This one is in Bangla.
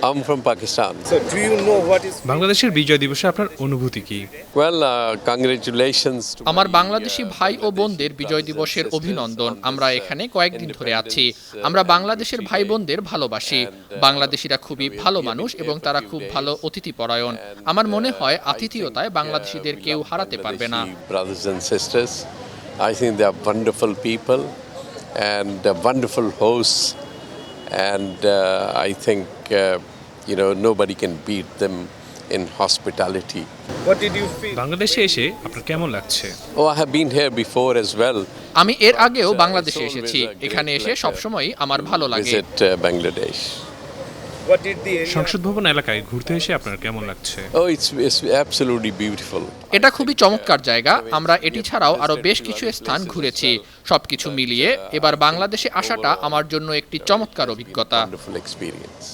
I'm from Pakistan. So do you know what is বাংলাদেশের বিজয় দিবসে আপনার অনুভূতি কি? Well, congratulations to আমার my, বাংলাদেশি ভাই ও Bangladeshi বোনদের বিজয় brothers and দিবসের sisters অভিনন্দন। on this, আমরা এখানে কয়েকদিন ধরে আছি। আমরা বাংলাদেশের ভাই বোনদের ভালোবাসি। বাংলাদেশিরা খুবই ভালো মানুষ এবং তারা খুব ভালো অতিথিপরায়ণ। আমার মনে হয় আতিথেয়তায় বাংলাদেশিদের কেউ হারাতে পারবে না। Brothers and sisters, I think they are wonderful people and wonderful hosts, and I think nobody can beat them in hospitality. what did you feel? বাংলাদেশে এসে আপনার কেমন লাগছে? Oh, I have been here before as well. আমি এর আগেও বাংলাদেশে এসেছি। এখানে এসে সবসময়ই আমার ভালো লাগে। Visit Bangladesh. What did the area সংসদ ভবন এলাকায় ঘুরতে এসে আপনার কেমন লাগছে? Oh, it's absolutely beautiful. এটা খুবই চমৎকার জায়গা। আমরা এটি ছাড়াও আরো বেশ কিছু স্থান ঘুরেছি। সবকিছু মিলিয়ে এবার বাংলাদেশে আসাটা আমার জন্য একটি চমৎকার অভিজ্ঞতা। Wonderful experience.